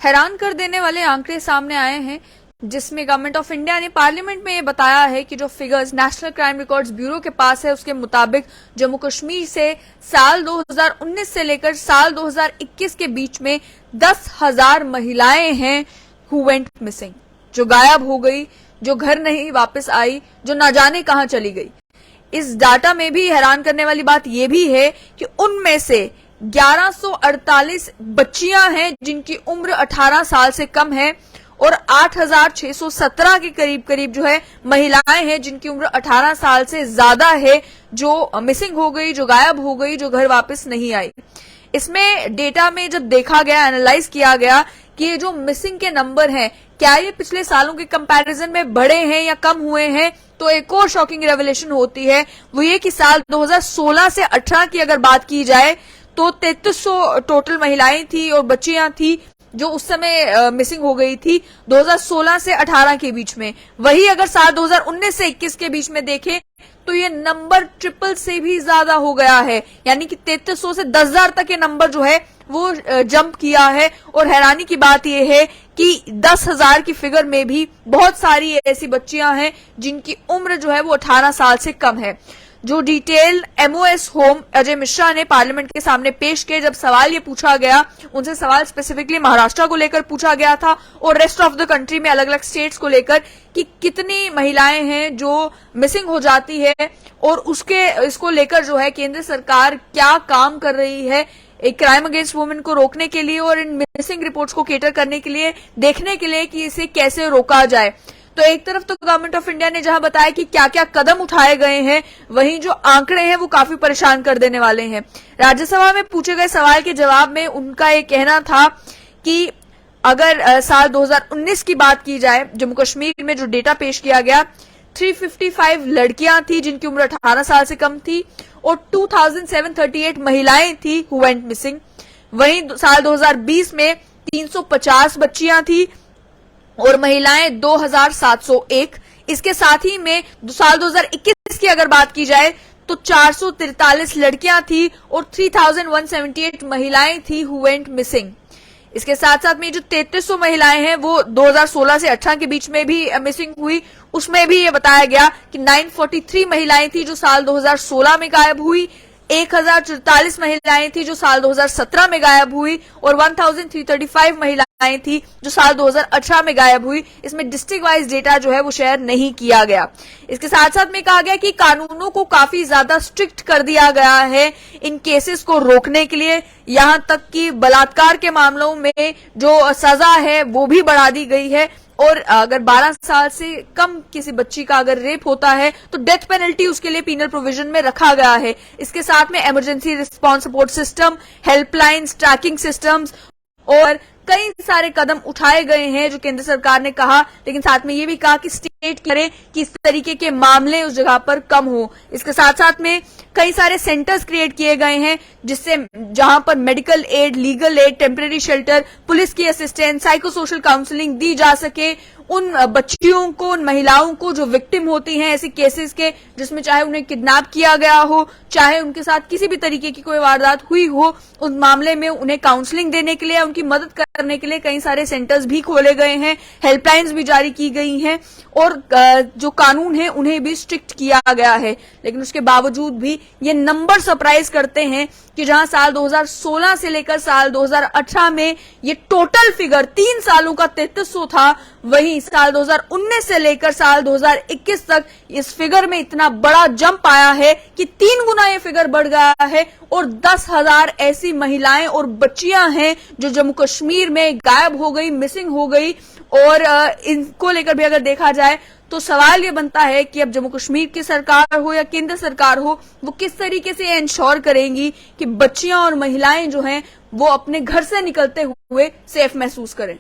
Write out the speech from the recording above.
हैरान कर देने वाले आंकड़े सामने आए हैं, जिसमें गवर्नमेंट ऑफ इंडिया ने पार्लियामेंट में ये बताया है कि जो figures national crime records bureau के पास है, उसके मुताबिक जम्मू कश्मीर से साल 2019 से लेकर साल 2021 के बीच में 10,000 महिलाएं हैं हु वेंट मिसिंग, जो गायब हो गई, जो घर नहीं वापस आई, जो ना जाने कहां चली गई। इस डाटा में भी हैरान करने वाली बात यह भी है कि उनमें से 1148 बच्चियां हैं जिनकी उम्र 18 साल से कम है और 8,617 के करीब जो है महिलाएं हैं जिनकी उम्र 18 साल से ज्यादा है, जो मिसिंग हो गई, जो गायब हो गई, जो घर वापस नहीं आई। इसमें डेटा में जब देखा गया, एनालाइज किया गया कि ये जो मिसिंग के नंबर हैं, क्या ये पिछले सालों के कंपैरिजन में बढ़े हैं या कम हुए हैं, तो एक और शॉकिंग रेवलेशन होती है, वो ये कि साल 2016 से 18 की अगर बात की जाए तो 3300 टोटल महिलाएं थी और बच्चियां थी जो उस समय मिसिंग हो गई थी 2016 से 18 के बीच में। वही अगर साल 2019 से 21 के बीच में देखें तो ये नंबर ट्रिपल से भी ज्यादा हो गया है, यानी कि 3300 से 10,000 तक के नंबर जो है वो जंप किया है। और हैरानी की बात यह है कि 10,000 की फिगर में भी बहुत सारी ऐसी बच्चियां हैं जिनकी उम्र जो है वो 18 साल से कम है। जो detail MOS home Ajay Mishra ने पार्लियामेंट के सामने पेश किए, जब सवाल ये पूछा गया, उनसे सवाल स्पेसिफिकली महाराष्ट्र को लेकर पूछा गया था और रेस्ट ऑफ द कंट्री में अलग अलग स्टेट्स को लेकर कि कितनी महिलाएं हैं जो मिसिंग हो जाती है और इसको लेकर जो है केंद्र सरकार क्या काम कर रही है एक क्राइम अगेंस्ट वुमेन को रोकने के लिए और इन मिसिंग रिपोर्ट्स को केटर करने के लिए, देखने के लिए कि इसे कैसे रोका जाए। तो एक तरफ तो गवर्नमेंट ऑफ इंडिया ने जहां बताया कि क्या क्या कदम उठाए गए हैं, वहीं जो आंकड़े हैं वो काफी परेशान कर देने वाले हैं। राज्यसभा में पूछे गए सवाल के जवाब में उनका ये कहना था कि अगर साल 2019 की बात की जाए, जम्मू कश्मीर में जो डेटा पेश किया गया, 355 लड़कियां थी जिनकी उम्र 18 साल से कम थी और 2738 महिलाएं थी हु वेंट मिसिंग। वहीं साल 2020 में 350 बच्चियां थी और महिलाएं 2,701। इसके साथ ही में साल 2021 की अगर बात की जाए तो 443 लड़कियां थी और 3,178 महिलाएं थी हु वेंट मिसिंग। इसके साथ साथ में जो 3300 महिलाएं हैं वो 2016 से 18 के बीच में भी मिसिंग हुई, उसमें भी ये बताया गया कि 943 महिलाएं थी जो साल 2016 में गायब हुई, 1,044 महिलाएं थी जो साल 2017 में गायब हुई और 1,335 महिलाएं थी जो साल 2018 में गायब हुई। इसमें डिस्ट्रिक्ट वाइज डेटा जो है वो शेयर नहीं किया गया। इसके साथ साथ में कहा गया कि कानूनों को काफी ज्यादा स्ट्रिक्ट कर दिया गया है इन केसेस को रोकने के लिए, यहां तक कि बलात्कार के मामलों में जो सजा है वो भी बढ़ा दी गई है और अगर 12 साल से कम किसी बच्ची का अगर रेप होता है तो डेथ पेनल्टी उसके लिए पीनल प्रोविजन में रखा गया है। इसके साथ में emergency response support system, helplines, tracking systems और कई सारे कदम उठाए गए हैं जो केंद्र सरकार ने कहा, लेकिन साथ में ये भी कहा कि स्टेट करे कि इस तरीके के मामले उस जगह पर कम हो। इसके साथ साथ में कई सारे सेंटर्स क्रिएट किए गए हैं जिससे जहां पर medical aid, legal aid, temporary shelter, police की असिस्टेंस, साइको सोशल काउंसलिंग दी जा सके उन बच्चियों को, उन महिलाओं को जो विक्टिम होती हैं ऐसे केसेस के, जिसमें चाहे उन्हें किडनैप किया गया हो, चाहे उनके साथ किसी भी तरीके की कोई वारदात हुई हो, उस मामले में उन्हें काउंसलिंग देने के लिए, उनकी मदद करने के लिए कई सारे सेंटर्स भी खोले गए हैं, हेल्पलाइंस भी जारी की गई हैं और जो कानून है उन्हें भी स्ट्रिक्ट किया गया है। लेकिन उसके बावजूद भी ये नंबर सरप्राइज करते हैं कि जहां साल 2016 से लेकर साल 2018 में ये टोटल फिगर 3 सालों का 3300 था, वहीं साल 2019 से लेकर साल 2021 तक इस फिगर में इतना बड़ा जंप आया है कि 3 गुना ये फिगर बढ़ गया है और 10,000 ऐसी महिलाएं और बच्चियां हैं जो जम्मू कश्मीर में गायब हो गई, मिसिंग हो गई। और इनको लेकर भी अगर देखा जाए तो सवाल ये बनता है कि अब जम्मू कश्मीर की सरकार हो या केंद्र सरकार हो, वो किस तरीके से इंश्योर करेंगी कि बच्चियां और महिलाएं जो हैं वो अपने घर से निकलते हुए सेफ महसूस करें।